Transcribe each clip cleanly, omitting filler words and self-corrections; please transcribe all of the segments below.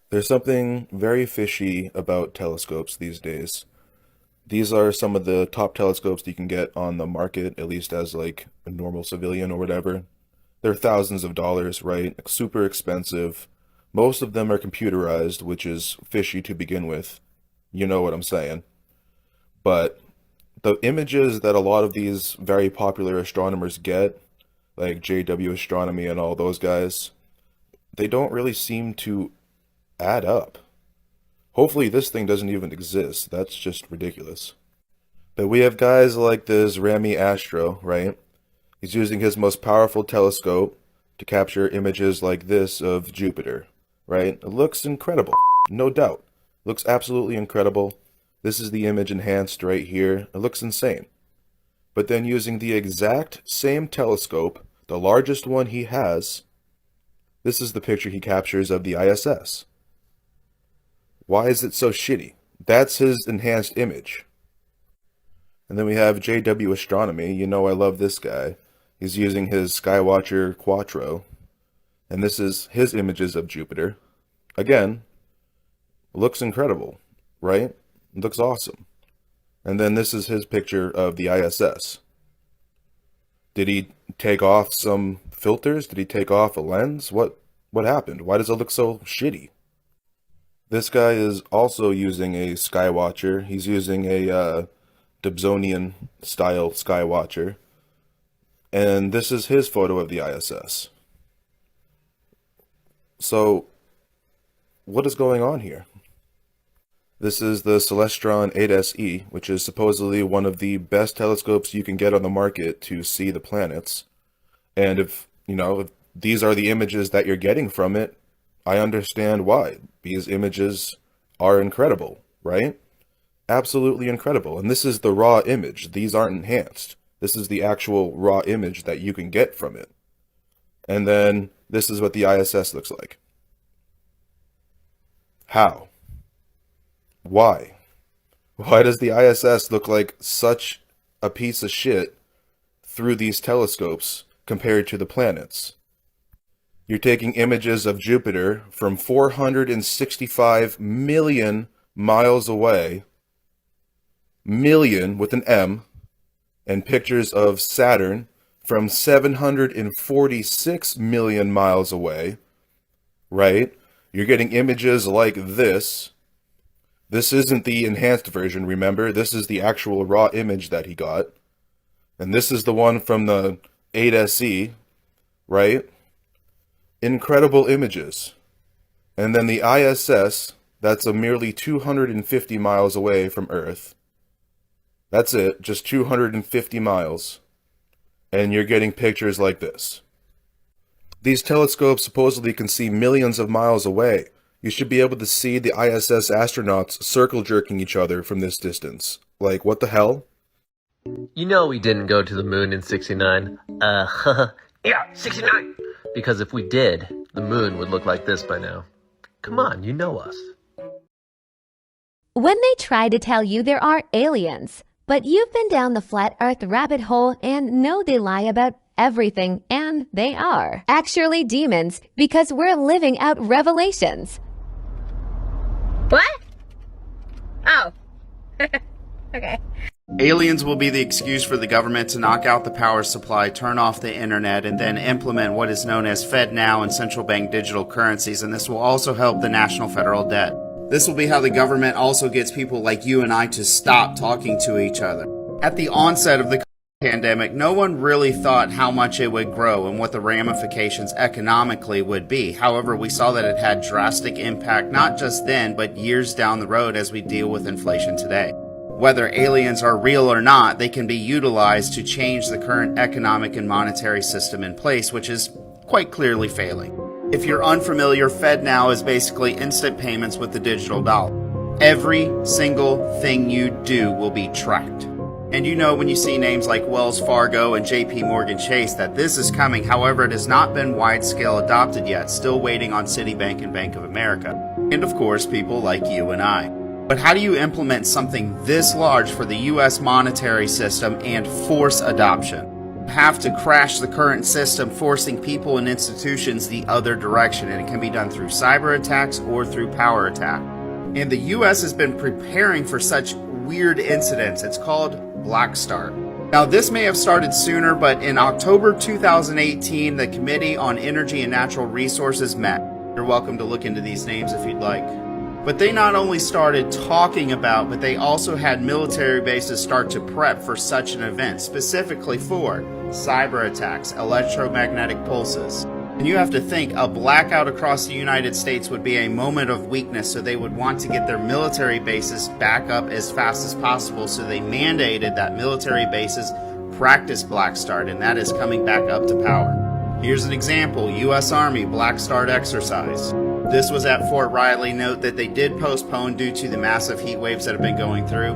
There's something very fishy about telescopes these days. These are some of the top telescopes that you can get on the market, at least as like a normal civilian or whatever. They're thousands of dollars, right? Super expensive. Most of them are computerized, which is fishy to begin with. You know what I'm saying. But the images that a lot of these very popular astronomers get, like JW Astronomy and all those guys, they don't really seem to add up. Hopefully this thing doesn't even exist. That's just ridiculous. But we have guys like this Rami Astro, right? He's using his most powerful telescope to capture images like this of Jupiter, right? It looks incredible, no doubt. Looks absolutely incredible. This is the image enhanced right here. It looks insane. But then using the exact same telescope, the largest one he has, this is the picture he captures of the ISS. Why is it so shitty? That's his enhanced image. And then we have JW Astronomy. You know I love this guy. He's using his Skywatcher Quattro. And this is his images of Jupiter. Again, looks incredible, right? Looks awesome. And then this is his picture of the ISS. Did he take off some filters? Did he take off a lens? What happened? Why does it look so shitty? This guy is also using a Skywatcher. He's using a Dobsonian style Skywatcher. And this is his photo of the ISS. So, what is going on here? This is the Celestron 8SE, which is supposedly one of the best telescopes you can get on the market to see the planets. And if these are the images that you're getting from it, I understand why. These images are incredible, right? Absolutely incredible. And this is the raw image. These aren't enhanced. This is the actual raw image that you can get from it. And then this is what the ISS looks like. How? Why? Why does the ISS look like such a piece of shit through these telescopes compared to the planets? You're taking images of Jupiter from 465 million miles away, million with an M, and pictures of Saturn from 746 million miles away, right? You're getting images like this. This isn't the enhanced version, remember? This is the actual raw image that he got. And this is the one from the 8SE, right? Incredible images. And then the ISS, that's a merely 250 miles away from Earth. That's it, just 250 miles. And you're getting pictures like this. These telescopes supposedly can see millions of miles away. You should be able to see the ISS astronauts circle jerking each other from this distance. Like, what the hell? You know we didn't go to the moon in 69. Yeah, 69! Because if we did, the moon would look like this by now. Come on, you know us. When they try to tell you there are aliens, but you've been down the flat earth rabbit hole and know they lie about everything, and they are actually demons because we're living out revelations. What? Oh. Okay. Aliens will be the excuse for the government to knock out the power supply, turn off the internet, and then implement what is known as FedNow and central bank digital currencies, and this will also help the national federal debt. This will be how the government also gets people like you and I to stop talking to each other. At the onset of the pandemic, no one really thought how much it would grow and what the ramifications economically would be. However, we saw that it had drastic impact not just then, but years down the road as we deal with inflation today. Whether aliens are real or not, they can be utilized to change the current economic and monetary system in place, which is quite clearly failing. If you're unfamiliar, FedNow is basically instant payments with the digital dollar. Every single thing you do will be tracked. And you know when you see names like Wells Fargo and JP Morgan Chase that this is coming. However, it has not been wide-scale adopted yet, still waiting on Citibank and Bank of America. And of course, people like you and I. But how do you implement something this large for the US monetary system and force adoption? have to crash the current system, forcing people and institutions the other direction, and it can be done through cyber attacks or through power attack. And the US has been preparing for such weird incidents. It's called Black Start. Now, this may have started sooner, but in October 2018, the Committee on Energy and Natural Resources met. You're welcome to look into these names if you'd like. But they not only started talking about, but they also had military bases start to prep for such an event, specifically for cyber attacks, electromagnetic pulses. And you have to think, a blackout across the United States would be a moment of weakness, so they would want to get their military bases back up as fast as possible, so they mandated that military bases practice Black Start, and that is coming back up to power. Here's an example, U.S. Army Black Start exercise. This was at Fort Riley. Note that they did postpone due to the massive heat waves that have been going through.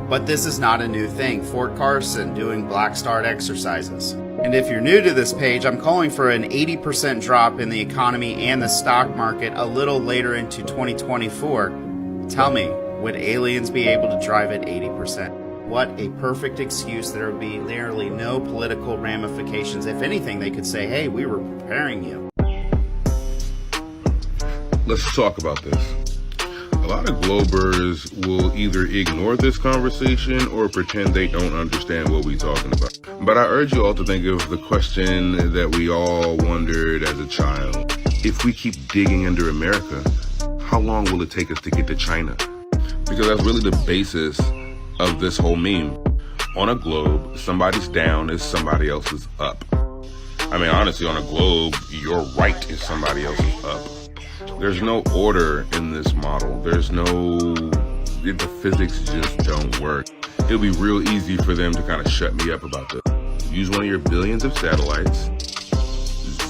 But this is not a new thing. Fort Carson doing Black Start exercises. And if you're new to this page, I'm calling for an 80% drop in the economy and the stock market a little later into 2024. Tell me, would aliens be able to drive at 80%? What a perfect excuse. There would be nearly no political ramifications. If anything, they could say, hey, we were preparing you. Let's talk about this. A lot of Globers will either ignore this conversation or pretend they don't understand what we're talking about. But I urge you all to think of the question that we all wondered as a child. If we keep digging under America, how long will it take us to get to China? Because that's really the basis of this whole meme. On a globe, somebody's down is somebody else is up. I mean, honestly, on a globe, your right is somebody else's up. There's no order in this model. The physics just don't work. It'll be real easy for them to kind of shut me up about this. Use one of your billions of satellites,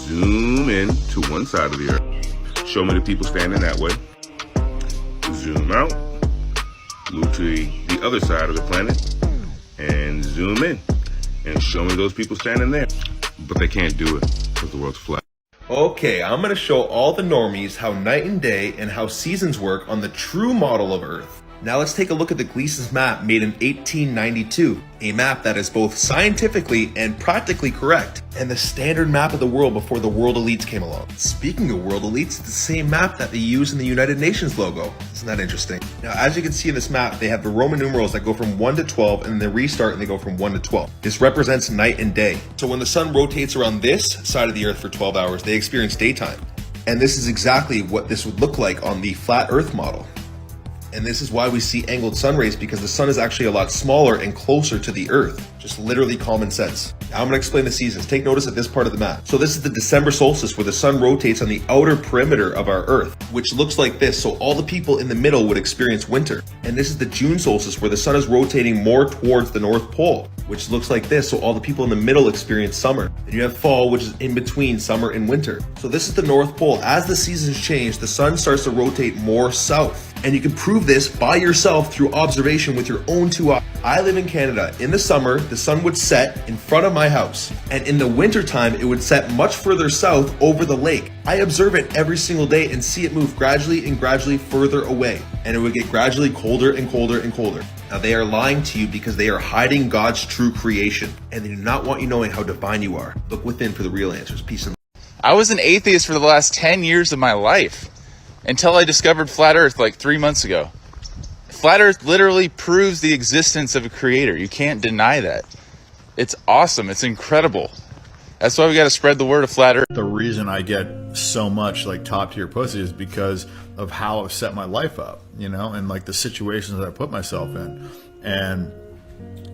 zoom in to one side of the earth, show me the people standing that way, zoom out, move to the other side of the planet, and zoom in, and show me those people standing there. But they can't do it because the world's flat. Okay, I'm going to show all the normies how night and day and how seasons work on the true model of Earth. Now let's take a look at the Gleason's map made in 1892, a map that is both scientifically and practically correct, and the standard map of the world before the world elites came along. Speaking of world elites, it's the same map that they use in the United Nations logo. Isn't that interesting? Now, as you can see in this map, they have the Roman numerals that go from 1 to 12, and then they restart and they go from 1 to 12. This represents night and day. So when the sun rotates around this side of the Earth for 12 hours, they experience daytime. And this is exactly what this would look like on the flat Earth model. And this is why we see angled sun rays, because the sun is actually a lot smaller and closer to the Earth. Just literally common sense. Now I'm going to explain the seasons. Take notice of this part of the map. So this is the December solstice, where the sun rotates on the outer perimeter of our Earth, which looks like this. So all the people in the middle would experience winter. And this is the June solstice, where the sun is rotating more towards the North Pole, which looks like this. So all the people in the middle experience summer. And you have fall, which is in between summer and winter. So this is the North Pole. As the seasons change, the sun starts to rotate more south. And you can prove this by yourself through observation with your own two eyes. I live in Canada. In the summer, the sun would set in front of my house. And in the wintertime, it would set much further south over the lake. I observe it every single day and see it move gradually and gradually further away. And it would get gradually colder and colder and colder. Now they are lying to you because they are hiding God's true creation. And they do not want you knowing how divine you are. Look within for the real answers. Peace and love. I was an atheist for the last 10 years of my life, until I discovered Flat Earth like 3 months ago. Flat Earth literally proves the existence of a creator. You can't deny that. It's awesome. It's incredible. That's why we got to spread the word of Flat Earth. The reason I get so much like top tier pussy is because of how I've set my life up, you know, and like the situations that I put myself in. And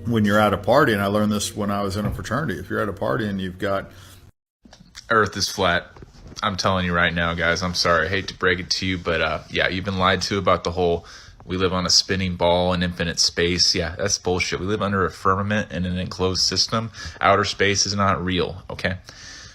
when you're at a party, and I learned this when I was in a fraternity, if you're at a party and you've got Earth is flat. I'm telling you right now, guys, I'm sorry. I hate to break it to you, but yeah, you've been lied to about the whole we live on a spinning ball in infinite space. Yeah, that's bullshit. We live under a firmament in an enclosed system. Outer space is not real, okay?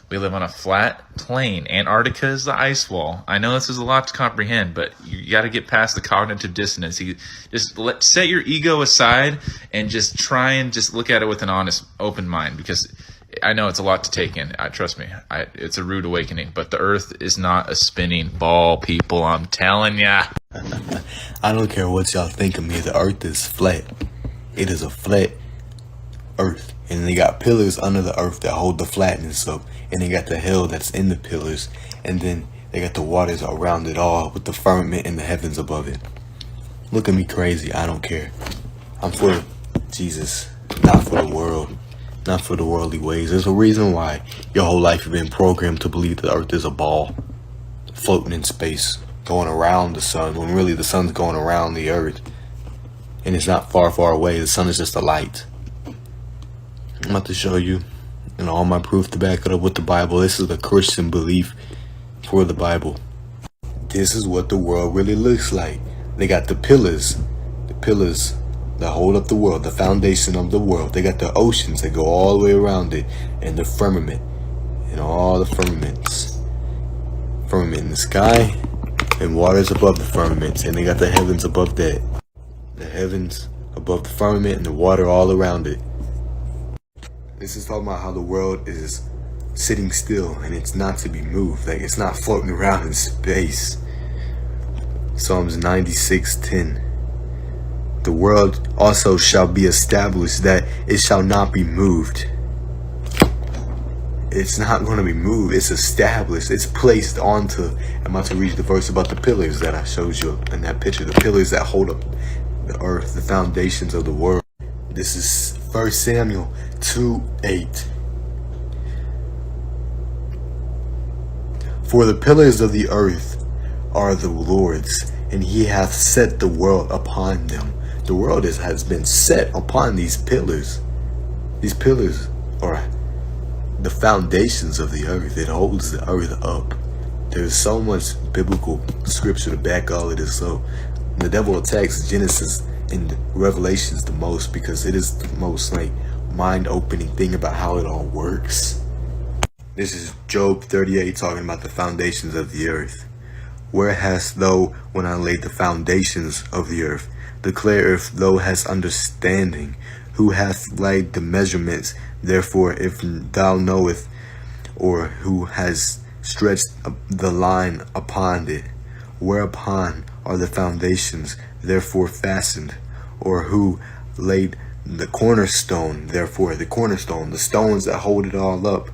We live on a flat plane. Antarctica is the ice wall. I know this is a lot to comprehend, but you got to get past the cognitive dissonance. You just set your ego aside and just try and just look at it with an honest, open mind, because I know it's a lot to take in. Trust me, it's a rude awakening. But the Earth is not a spinning ball, people. I'm telling ya. I don't care what y'all think of me. The Earth is flat. It is a flat Earth. And they got pillars under the earth that hold the flatness up. And they got the hell that's in the pillars. And then they got the waters around it all with the firmament and the heavens above it. Look at me crazy. I don't care. I'm for Jesus, not for the world. Not for the worldly ways. There's a reason why your whole life you've been programmed to believe the earth is a ball floating in space, going around the sun, when really the sun's going around the earth. And it's not far, far away. The sun is just a light. I'm about to show you, and all my proof to back it up with the Bible. This is the Christian belief for the Bible. This is what the world really looks like. They got the pillars that hold up the world, the foundation of the world. They got the oceans that go all the way around it, and the firmament, and all the firmament in the sky, and waters above the firmaments, and they got the heavens above that. The heavens above the firmament and the water all around it. This is talking about how the world is sitting still and it's not to be moved. Like it's not floating around in space. Psalms 96:10. The world also shall be established, that it shall not be moved. It's not going to be moved. It's established. It's placed onto. I'm about to read the verse about the pillars that I showed you in that picture. The pillars that hold up the earth, the foundations of the world. This is 1 Samuel 2:8. For the pillars of the earth are the Lord's, and he hath set the world upon them. The world has been set upon these pillars. These pillars are the foundations of the earth. It holds the earth up. There's so much biblical scripture to back all of this up. The devil attacks Genesis and Revelations the most because it is the most like mind-opening thing about how it all works. This is Job 38 talking about the foundations of the earth. Where hast thou when I laid the foundations of the earth? Declare if thou hast understanding. Who hath laid the measurements? Therefore, if thou knowest, or who has stretched the line upon it? Whereupon are the foundations therefore fastened? Or who laid the cornerstone? Therefore, the cornerstone, the stones that hold it all up.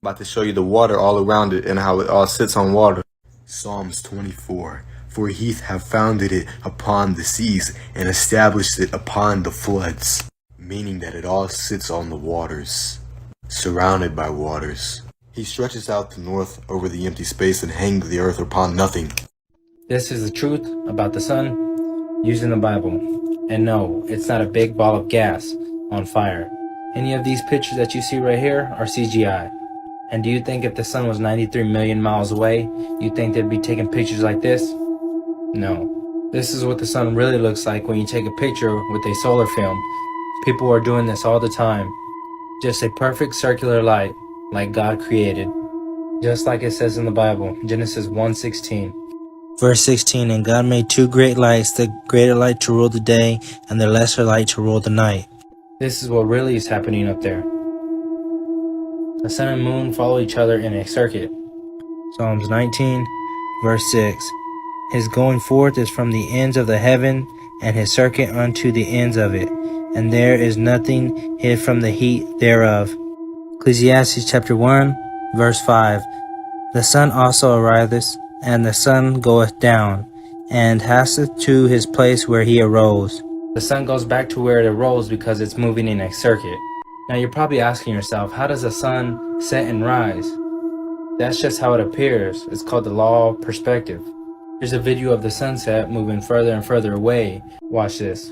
About to show you the water all around it and how it all sits on water. Psalms 24. For he hath founded it upon the seas and established it upon the floods. Meaning that it all sits on the waters, surrounded by waters. He stretches out the north over the empty space and hangs the earth upon nothing. This is the truth about the sun using the Bible. And no, it's not a big ball of gas on fire. Any of these pictures that you see right here are CGI. And do you think if the sun was 93 million miles away, you think they'd be taking pictures like this? No. This is what the sun really looks like when you take a picture with a solar film. People are doing this all the time. Just a perfect circular light, like God created. Just like it says in the Bible, Genesis 1:16. Verse 16, and God made two great lights, the greater light to rule the day, and the lesser light to rule the night. This is what really is happening up there. The sun and moon follow each other in a circuit. Psalms 19, verse 6. His going forth is from the ends of the heaven, and his circuit unto the ends of it, and there is nothing hid from the heat thereof. Ecclesiastes chapter 1, verse 5. The sun also ariseth, and the sun goeth down, and hasteth to his place where he arose. The sun goes back to where it arose because it's moving in a circuit. Now you're probably asking yourself, how does the sun set and rise? That's just how it appears. It's called the law of perspective. Here's a video of the sunset moving further and further away. Watch this.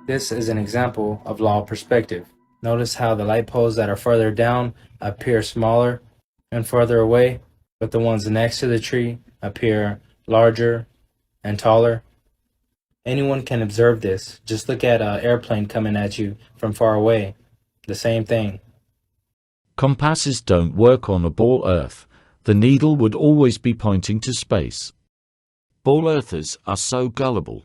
This is an example of law of perspective. Notice how the light poles that are further down appear smaller and further away, but the ones next to the tree appear larger and taller. Anyone can observe this. Just look at an airplane coming at you from far away. The same thing. Compasses don't work on a ball earth. The needle would always be pointing to space. Ball earthers are so gullible.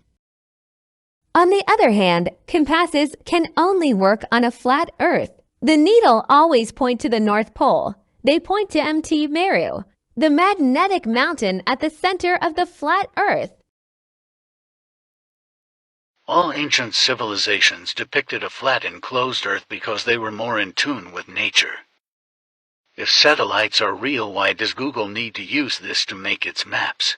On the other hand, compasses can only work on a flat earth. The needle always points to the North Pole. They point to Mt. Meru, the magnetic mountain at the center of the flat Earth. All ancient civilizations depicted a flat enclosed Earth because they were more in tune with nature. If satellites are real, why does Google need to use this to make its maps?